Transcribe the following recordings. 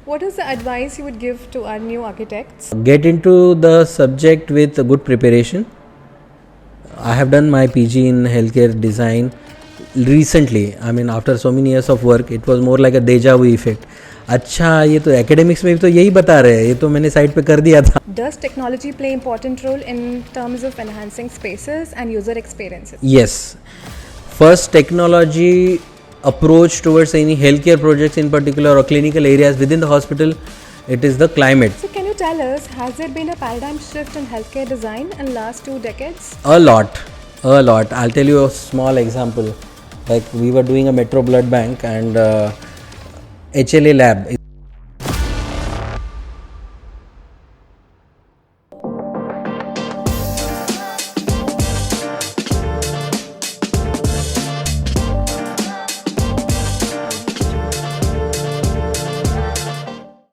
What is the advice you would give to our new architects? Get into the subject with a good preparation. I have done my PG in healthcare design recently. I mean, after so many years of work, it was more like a deja vu effect. अच्छा ये तो academics में भी तो यही बता रहे हैं, ये तो मैंने साइट पे कर दिया था. Does technology play important role in terms of enhancing spaces and user experiences? Yes. First, technology approach towards any healthcare projects in particular or clinical areas within the hospital, it is the climate. So can you tell us, has there been a paradigm shift in healthcare design in last 2 decades? A lot. I'll tell you a small example. Like we were doing a metro blood bank and HLA lab.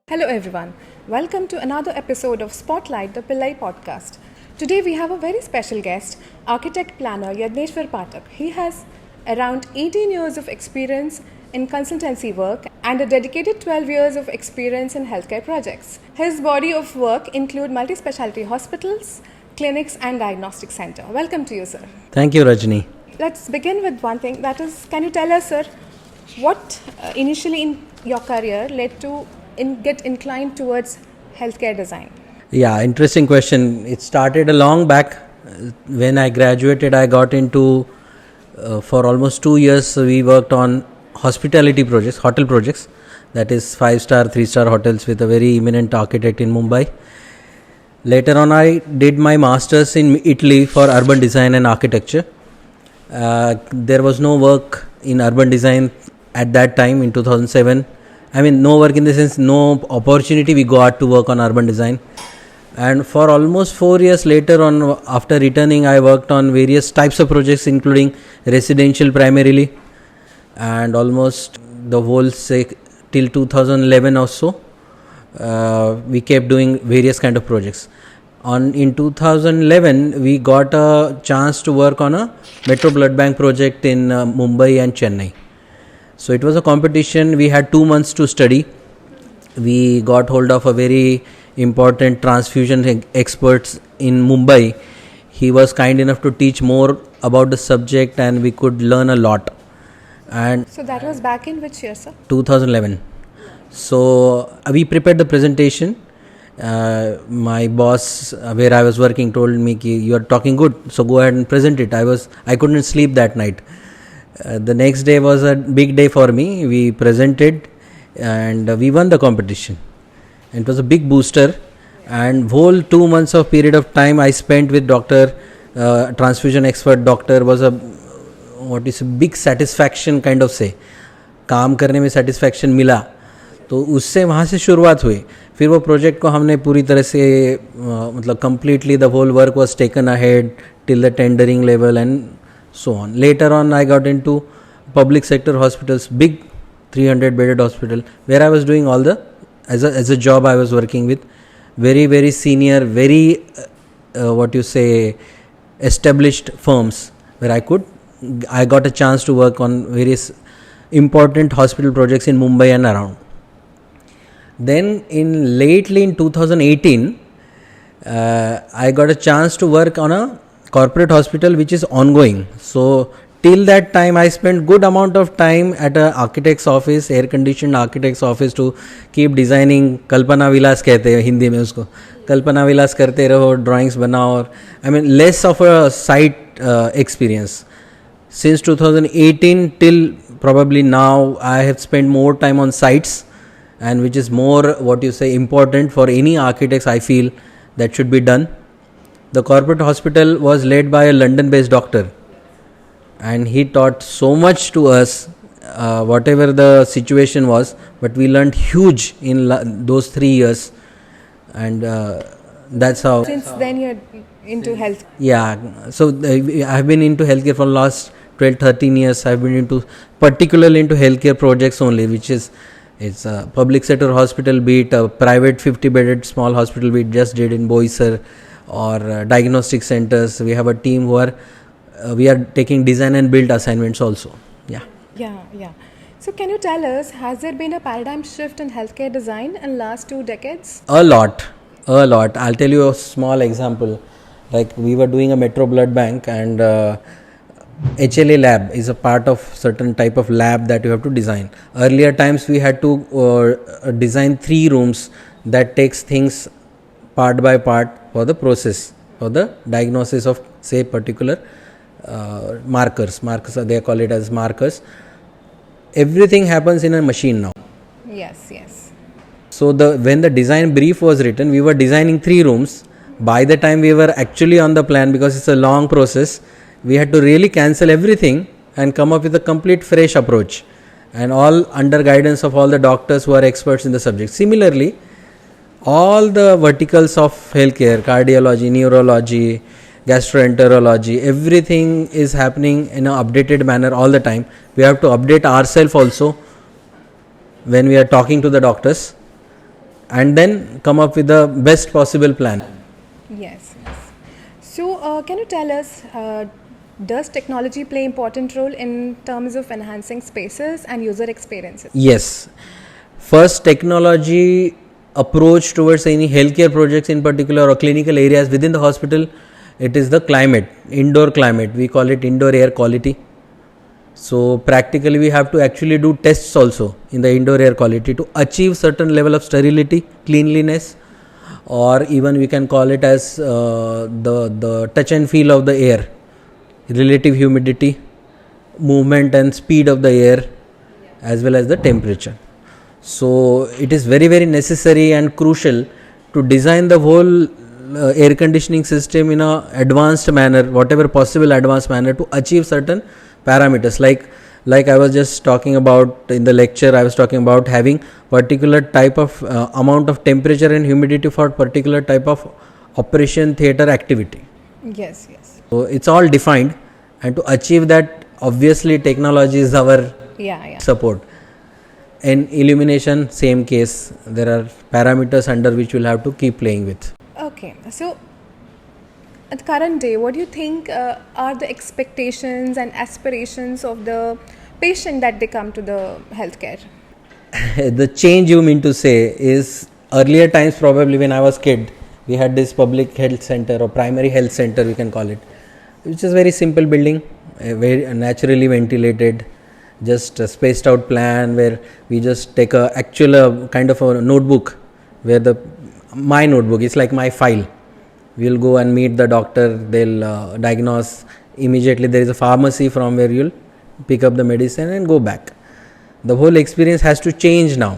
Hello everyone, welcome to another episode of Spotlight, the Pillai podcast. Today we have a very special guest, architect planner Yadneshwar Pathak. He has around 18 years of experience in consultancy work and a dedicated 12 years of experience in healthcare projects. His body of work include multi-specialty hospitals, clinics and diagnostic center. Welcome to you, sir. Thank you, Rajni. Let's begin with one thing, that is, can you tell us, sir, what initially in your career led to get inclined towards healthcare design? Yeah, interesting question. It started a long back. When I graduated, I got into, for almost 2 years, we worked on hospitality projects, hotel projects, that is 5-star, 3-star hotels with a very eminent architect in Mumbai. Later on, I did my masters in Italy for urban design and architecture. There was no work in urban design at that time in 2007. I mean, no work in the sense, no opportunity we got to work on urban design. And for almost 4 years later on, after returning, I worked on various types of projects, including residential primarily, and almost the whole, say, till 2011 or so, we kept doing various kind of projects. In 2011, we got a chance to work on a metro blood bank project in Mumbai and Chennai. So it was a competition. We had 2 months to study. We got hold of a very important transfusion experts in Mumbai. He was kind enough to teach more about the subject and we could learn a lot. And so that was back in which year, sir? 2011. So we prepared the presentation. My boss where I was working told me, you are talking good, so go ahead and present it. I couldn't sleep that night. The next day was a big day for me. We presented and we won the competition. It was a big booster, and whole 2 months of period of time I spent with doctor, transfusion expert doctor, was a big satisfaction kind of say. काम करने में satisfaction मिला, तो उससे वहाँ से शुरुआत हुई. फिर वो प्रोजेक्ट को हमने पूरी तरह से मतलब completely the whole work was taken ahead till the tendering level and so on. Later on, I got into public sector hospitals, big 300 bedded hospital, where I was doing all the as a job. I was working with very senior, very established firms, where I got a chance to work on various important hospital projects in Mumbai and around. Then lately in 2018, I got a chance to work on a corporate hospital which is ongoing. So till that time I spent good amount of time at a architect's office, air conditioned architect's office, to keep designing. कल्पना विलास कहते हैं हिंदी में उसको, कल्पना विलास करते रहो, drawings बनाओ. और I mean less of a site experience. Since 2018 till probably now, I have spent more time on sites, and which is more important for any architects, I feel, that should be done. The corporate hospital was led by a London-based doctor, and he taught so much to us, whatever the situation was, but we learned huge in those 3 years, and that's how. Since then you're into health. Yeah, so I've been into healthcare for the last 12-13 years. I've been particularly into healthcare projects only, which is it's a public sector hospital, be it a private 50-bedded small hospital we just did in Boisar, or diagnostic centers. We have a team who we are taking design and build assignments also. Yeah. So, can you tell us, has there been a paradigm shift in healthcare design in last 2 decades? A lot. I'll tell you a small example. Like we were doing a metro blood bank, and HLA lab is a part of certain type of lab that you have to design. Earlier times we had to design 3 rooms that takes things part by part for the process, for the diagnosis of say particular markers they call it as markers. Everything happens in a machine now. Yes, yes. So when the design brief was written, we were designing 3 rooms. By the time we were actually on the plan, because it's a long process, we had to really cancel everything and come up with a complete fresh approach, and all under guidance of all the doctors who are experts in the subject. Similarly, all the verticals of healthcare, cardiology, neurology, gastroenterology, everything is happening in an updated manner all the time. We have to update ourselves also when we are talking to the doctors, and then come up with the best possible plan. Yes, yes. So, can you tell us, does technology play important role in terms of enhancing spaces and user experiences? Yes. First, technology approach towards any healthcare projects in particular or clinical areas within the hospital, it is the climate, indoor climate. We call it indoor air quality. So practically we have to actually do tests also in the indoor air quality to achieve certain level of sterility, cleanliness, or even we can call it as the touch and feel of the air, relative humidity, movement and speed of the air, as well as the temperature. So it is very, very necessary and crucial to design the whole air conditioning system in a advanced manner, whatever possible advanced manner, to achieve certain parameters. Like I was just talking about in the lecture, I was talking about having particular type of amount of temperature and humidity for particular type of operation theatre activity. Yes, yes. So it's all defined, and to achieve that, obviously technology is our support. In illumination, same case, there are parameters under which we'll have to keep playing with. Okay, so at the current day, what do you think are the expectations and aspirations of the patient that they come to the healthcare? The change you mean to say is, earlier times probably when I was kid, we had this public health center or primary health center we can call it, which is very simple building, very naturally ventilated, just a spaced out plan where we just take a actual kind of a notebook, where my notebook is like my file. We'll go and meet the doctor, they'll diagnose immediately. There is a pharmacy from where you'll pick up the medicine and go back. The whole experience has to change now.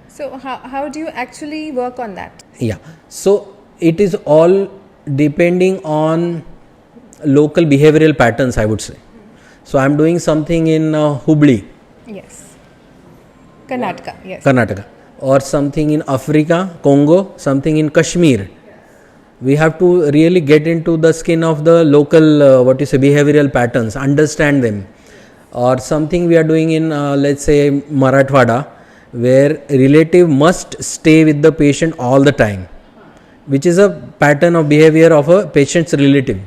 So how do you actually work on that? Yeah, so it is all depending on local behavioral patterns, I would say. So I'm doing something in Hubli. Yes. Karnataka, yes. Karnataka, or something in Africa, Congo, something in Kashmir. We have to really get into the skin of the local behavioral patterns, understand them. Or something we are doing in let's say Marathwada, where relative must stay with the patient all the time, which is a pattern of behavior of a patient's relative,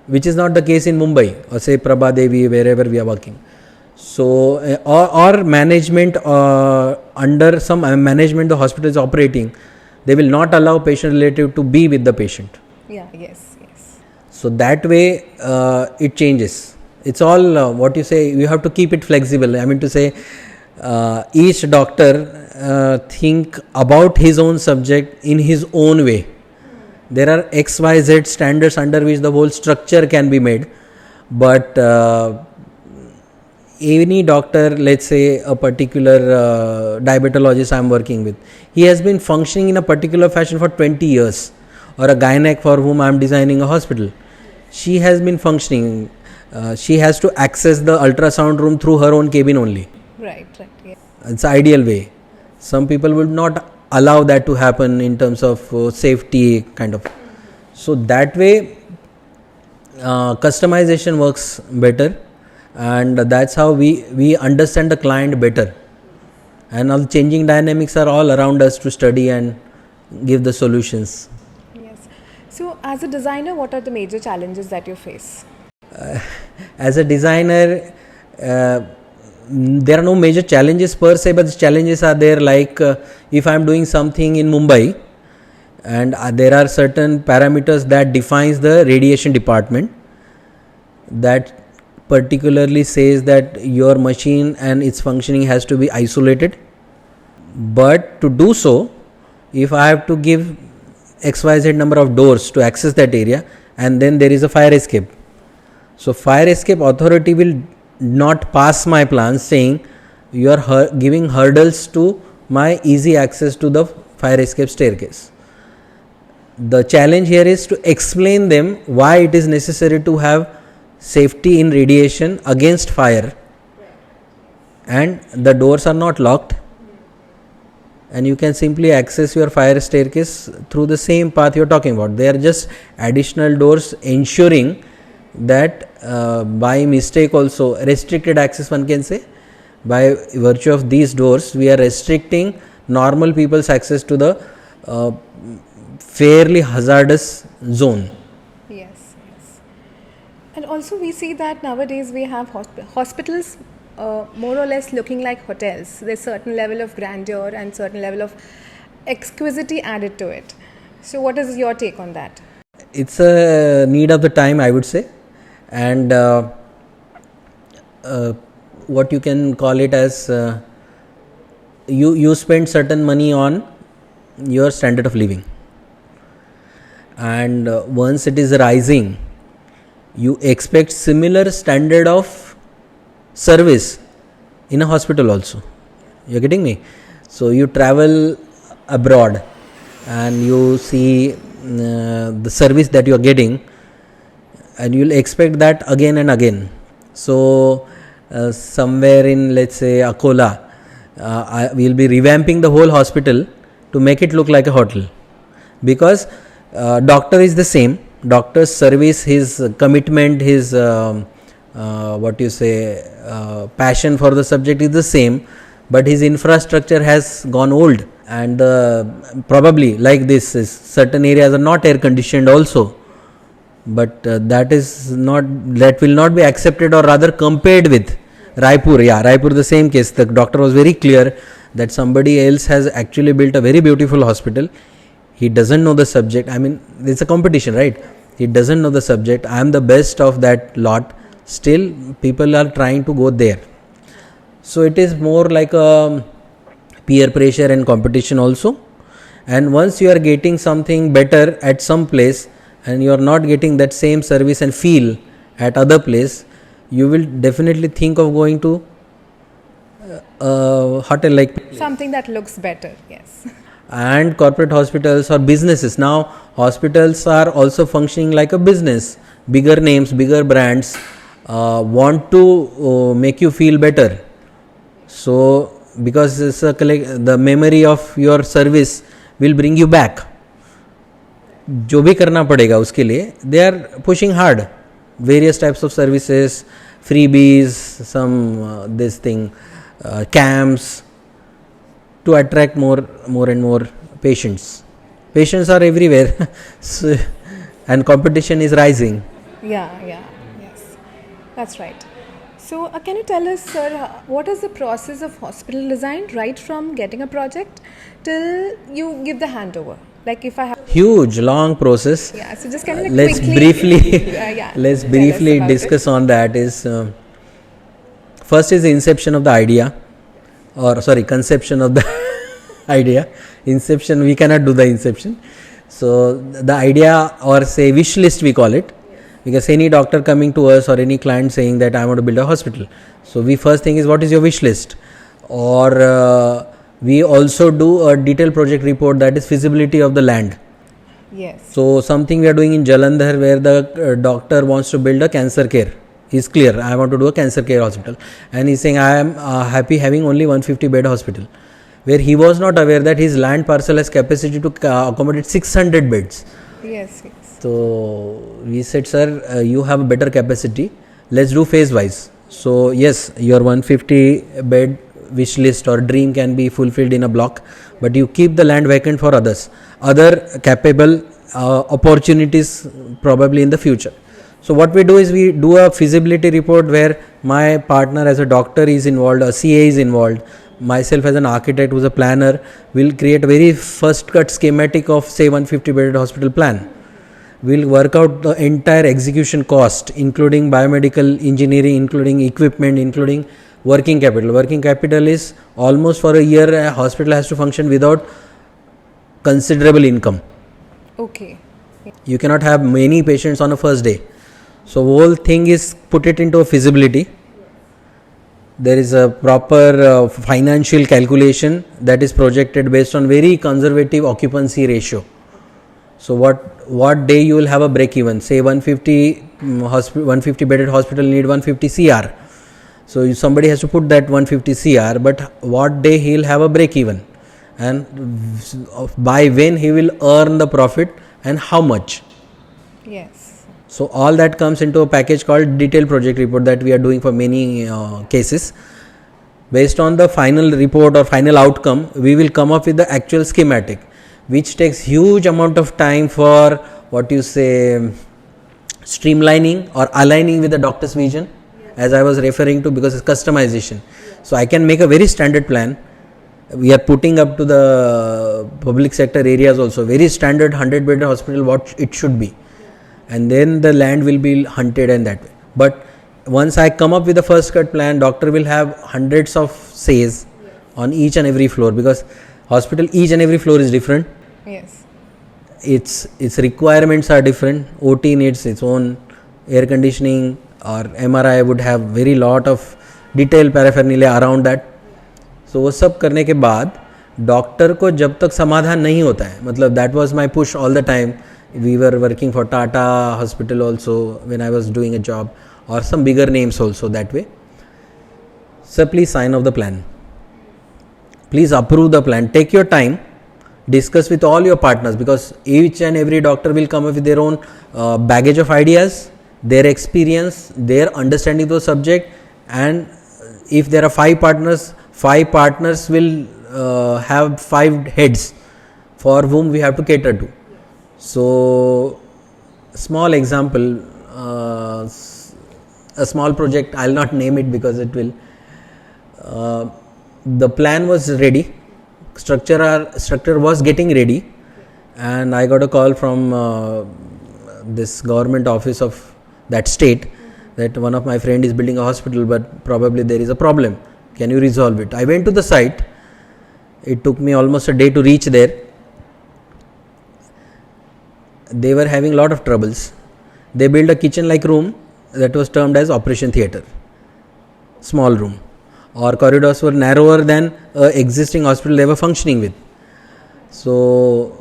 which is not the case in Mumbai or say Prabha Devi, wherever we are working. So or management, under some management the hospital is operating, they will not allow patient relative to be with the patient. Yeah, yes, yes. So that way it changes. It's all what you say, you have to keep it flexible. I mean to say, each doctor think about his own subject in his own way. There are XYZ standards under which the whole structure can be made, but any doctor, let's say a particular diabetologist I am working with, he has been functioning in a particular fashion for 20 years, or a gynec for whom I am designing a hospital, she has been functioning, she has to access the ultrasound room through her own cabin only. Right, right. Yeah. It's an ideal way. Some people would not allow that to happen in terms of safety kind of. So that way customization works better, and that's how we understand the client better, and all changing dynamics are all around us to study and give the solutions. Yes. So as a designer, what are the major challenges that you face? As a designer, there are no major challenges per se, but the challenges are there, like if I am doing something in Mumbai and there are certain parameters that defines the radiation department, that particularly says that your machine and its functioning has to be isolated. But to do so, if I have to give XYZ number of doors to access that area, and then there is a fire escape, so fire escape authority will not pass my plan, saying you are giving hurdles to my easy access to the fire escape staircase. The challenge here is to explain them why it is necessary to have safety in radiation against fire, and the doors are not locked, and you can simply access your fire staircase through the same path you are talking about. They are just additional doors ensuring that by mistake also restricted access, one can say, by virtue of these doors we are restricting normal people's access to the fairly hazardous zone. Yes, yes. And also we see that nowadays we have hospitals more or less looking like hotels. There's certain level of grandeur and certain level of exquisity added to it. So what is your take on that? It's a need of the time, I would say, and what you can call it as you spend certain money on your standard of living, and once it is rising, you expect similar standard of service in a hospital also. You're getting me? So you travel abroad and you see the service that you are getting, and you'll expect that again and again. So somewhere in, let's say, Akola, we'll be revamping the whole hospital to make it look like a hotel, because doctor is the same. Doctor's service, his commitment, his passion for the subject is the same, but his infrastructure has gone old, and probably like this, certain areas are not air conditioned also, but that will not be accepted, or rather compared with Raipur, the same case. The doctor was very clear that somebody else has actually built a very beautiful hospital. He doesn't know the subject. I mean, it's a competition, right? He doesn't know the subject. I am the best of that lot. Still, people are trying to go there. So it is more like a peer pressure and competition also. And once you are getting something better at some place, and you are not getting that same service and feel at other place, you will definitely think of going to a hotel like Something that looks better, yes. And corporate hospitals or businesses. Now hospitals are also functioning like a business. Bigger names, bigger brands want to make you feel better. So because it's the memory of your service will bring you back. जो भी करना पड़ेगा उसके लिए, they are pushing hard various types of services, freebies, some this thing, camps, to attract more and more patients. Patients are everywhere, so, and competition is rising. Yes, that's right. So can you tell us, sir, what is the process of hospital design right from getting a project till you give the handover? Like if I have huge long process. Yeah, so just kind of let's briefly discuss on that. Is first is the inception of the idea, or conception of the idea. Inception, we cannot do the inception. So the idea, or say wish list we call it, because any doctor coming to us or any client saying that I want to build a hospital, so we first thing is what is your wish list, or we also do a detailed project report, that is feasibility of the land. Yes. So something we are doing in Jalandhar where the doctor wants to build a cancer care. He's clear, I want to do a cancer care hospital, and he's saying I am happy having only 150 bed hospital, where he was not aware that his land parcel has capacity to accommodate 600 beds. Yes. So we said, sir, you have a better capacity, let's do phase wise. So yes, your 150 bed wish list or dream can be fulfilled in a block, but you keep the land vacant for other capable opportunities probably in the future. So what we do is we do a feasibility report where my partner as a doctor is involved, a CA is involved, myself as an architect who's a planner will create a very first cut schematic of say 150 bedded hospital plan. We'll work out the entire execution cost, including biomedical engineering, including equipment, including working capital. Working capital is almost for a year a hospital has to function without considerable income. Okay. You cannot have many patients on a first day. So whole thing is put it into a feasibility. There is a proper financial calculation that is projected based on very conservative occupancy ratio. So what day you will have a break even? Say 150 bedded hospital need 150 CR. So somebody has to put that 150 CR, but what day he will have a break even, and by when he will earn the profit and how much. Yes. So all that comes into a package called detailed project report that we are doing for many cases. Based on the final report or final outcome, we will come up with the actual schematic, which takes huge amount of time for what you say streamlining or aligning with the doctor's vision, as I was referring to, because it's customization. So I can make a very standard plan. We are putting up to the public sector areas also very standard 100 bedded hospital what it should be, and then the land will be hunted and that way. But once I come up with the first cut plan, doctor will have hundreds of says on each and every floor, because hospital each and every floor is different. Yes. Its requirements are different. OT needs its own air conditioning, or MRI would have very lot of detailed paraphernalia around that. So वो सब करने के बाद doctor को जब तक समाधान नहीं होता है, मतलब that was my push all the time. We were working for Tata Hospital also when I was doing a job, or some bigger names also that way. So please sign off the plan. Please approve the plan. Take your time. Discuss with all your partners, because each and every doctor will come up with their own baggage of ideas, their experience, their understanding of the subject, and if there are 5 partners will have 5 heads for whom we have to cater to. So small example, a small project, I'll not name it because it will, the plan was ready, structure was getting ready, and I got a call from this government office of that state that one of my friend is building a hospital, but probably there is a problem. Can you resolve it? I went to the site. It took me almost a day to reach there. They were having a lot of troubles. They built a kitchen-like room that was termed as operation theatre. Small room. Our corridors were narrower than existing hospital they were functioning with. So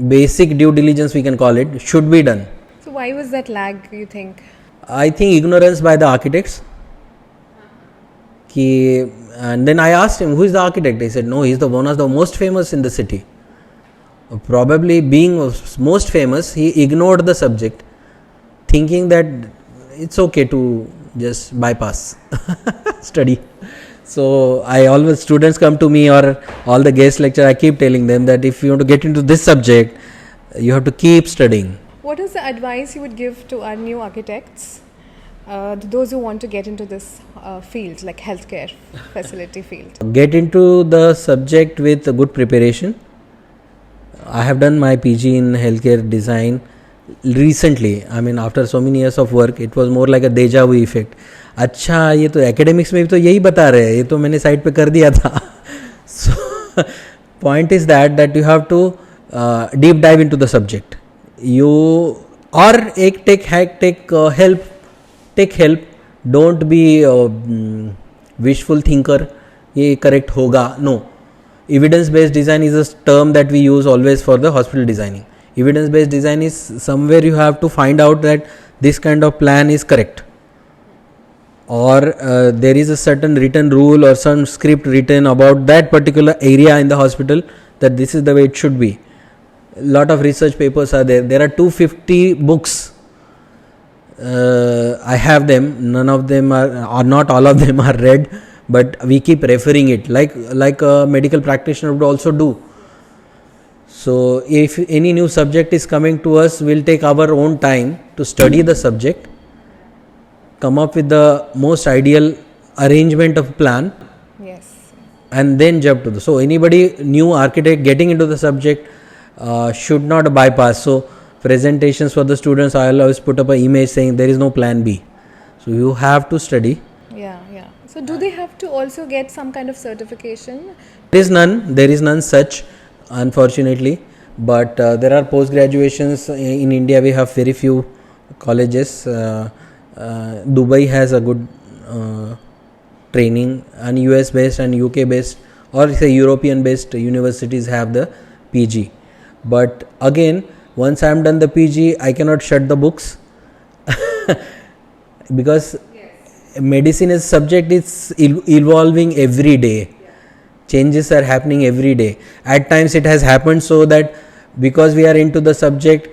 basic due diligence, we can call it, should be done. So why was that lag, you think? I think ignorance by the architects. And then I asked him, who is the architect? He said, no, he is one of the most famous in the city. Probably being most famous, he ignored the subject, thinking that it's okay to just bypass study. So students come to me, or all the guest lecture, I keep telling them that if you want to get into this subject, you have to keep studying. What is the advice you would give to our new architects, those who want to get into this field, like healthcare facility field? Get into the subject with a good preparation. I have done my PG in healthcare design recently. I mean, after so many years of work, it was more like a deja vu effect. अच्छा, ये तो academics में भी तो यही बता रहे हैं, ये तो मैंने साइड पे कर दिया था. So point is that you have to deep dive into the subject. Take help. Don't be wishful thinker. ये correct होगा. No. Evidence based design is a term that we use always for the hospital designing. Evidence based design is somewhere you have to find out that this kind of plan is correct, or there is a certain written rule or some script written about that particular area in the hospital, that this is the way it should be. A lot of research papers are there. There are 250 books. I have them. None of them or not all of them are read, but we keep referring it like a medical practitioner would also do. So if any new subject is coming to us, we'll take our own time to study the subject, come up with the most ideal arrangement of plan, Yes. and then jump to the. So anybody new architect getting into the subject should not bypass. So presentations for the students, I always put up an image saying there is no plan B. So you have to study. Yeah, yeah. So do they have to also get some kind of certification? There is none such, unfortunately. But there are post graduations in India. We have very few colleges. Dubai has a good training, and US based and UK based, or say European based universities have the PG. But again, once I am done the PG, I cannot shut the books because medicine as subject is evolving every day. Changes are happening every day. At times it has happened so that because we are into the subject,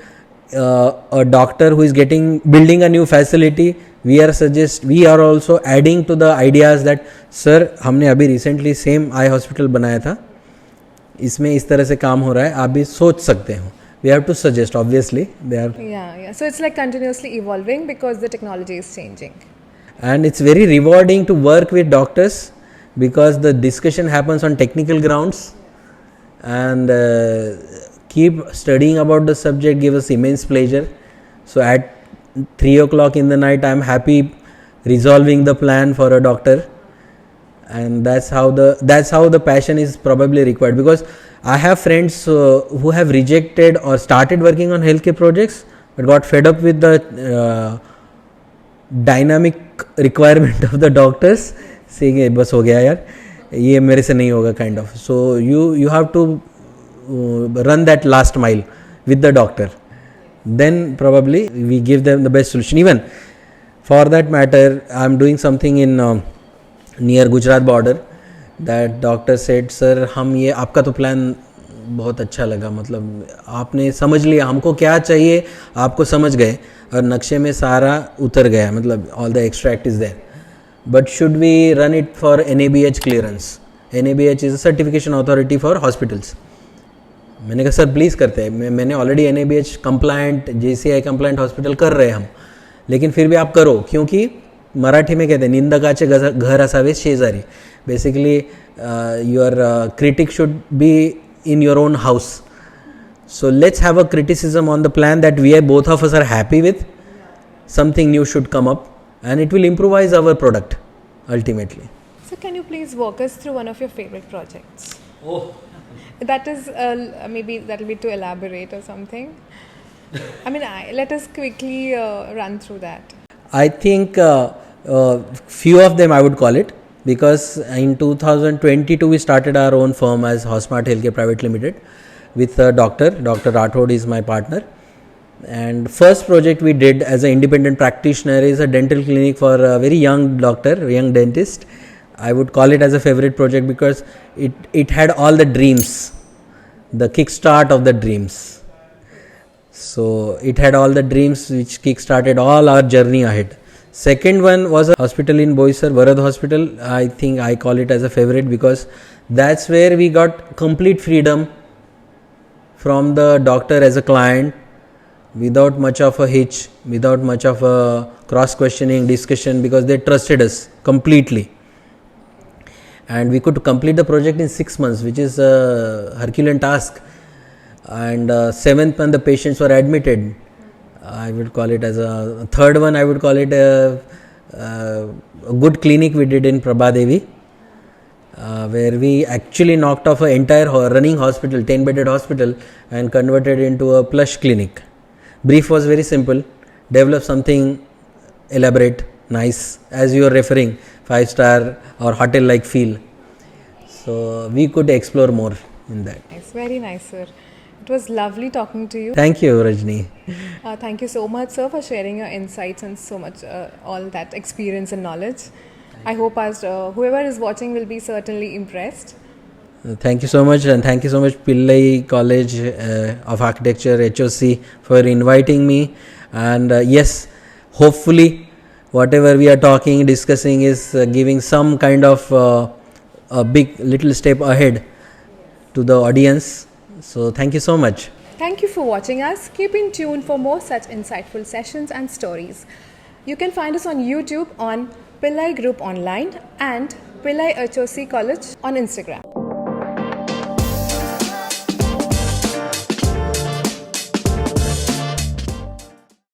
a doctor who is building a new facility, we are also adding to the ideas that sir, हमने अभी recently same eye hospital बनाया था, इसमें इस तरह से काम हो रहा है, आप भी सोच सकते हो. We have to suggest, obviously. Yeah. So it's like continuously evolving because the technology is changing. And it's very rewarding to work with doctors because the discussion happens on technical grounds, and keep studying about the subject gives us immense pleasure. So at 3 o'clock in the night, I am happy resolving the plan for a doctor, and that's how the passion is probably required. Because I have friends who have rejected or started working on healthcare projects but got fed up with the dynamic requirement of the doctors, saying बस हो गया यार, ये मेरे से नहीं होगा, kind of. So you have to run that last mile with the doctor. Then probably we give them the best solution. Even for that matter, I am doing something in near Gujarat border. That doctor said, sir, हम ये आपका तो plan बहुत अच्छा लगा, मतलब आपने समझ लिया हमको क्या चाहिए, आपको समझ गए और नक्शे में सारा उतर गया, मतलब all the extract is there. But should we run it for NABH clearance? NABH is a certification authority for hospitals. मैंने कहा सर प्लीज़ करते हैं, मैंने already NABH compliant, JCI compliant hospital कर रहे हैं हम, लेकिन फिर भी आप करो, क्योंकि मराठी में कहते हैं निंदकाचे घर असावे शेजारी. Basically, your critic should be in your own house. So let's have a criticism on the plan that both of us are happy with. Something new should come up, and it will improvise our product ultimately. So can you please walk us through one of your favorite projects? Oh, That is maybe that will be to elaborate or something. I mean, let us quickly run through that. I think few of them I would call it, because in 2022 we started our own firm as Hosmart Healthcare Private Limited with Dr. Rathod is my partner. And first project we did as an independent practitioner is a dental clinic for a very young doctor, young dentist. I would call it as a favorite project because it had all the dreams, the kickstart of the dreams. So it had all the dreams which kick-started all our journey ahead. Second one was a hospital in Boisar, Varad Hospital. I think I call it as a favorite because that's where we got complete freedom from the doctor as a client, without much of a hitch, without much of a cross-questioning discussion, because they trusted us completely. And we could complete the project in 6 months, which is a Herculean task. And 7th month the patients were admitted. I would call it as a third one. I would call it a good clinic we did in Prabhadevi, where we actually knocked off an entire running hospital, 10-bedded hospital, and converted into a plush clinic. Brief was very simple: develop something elaborate, nice, as you are referring, 5-star or hotel-like feel. So we could explore more in that. Nice, very nice, sir. It was lovely talking to you. Thank you, Rajni. Thank you so much, sir, for sharing your insights and so much all that experience and knowledge. I hope whoever is watching will be certainly impressed. Thank you so much, and thank you so much Pillai College of Architecture, HOC, for inviting me. And yes, hopefully whatever we are talking, discussing is giving some kind of a big little step ahead to the audience, So thank you so much. Thank you for watching us. Keep in tune for more such insightful sessions and stories. You can find us on YouTube on Pillai Group Online and Pillai HOC College on Instagram.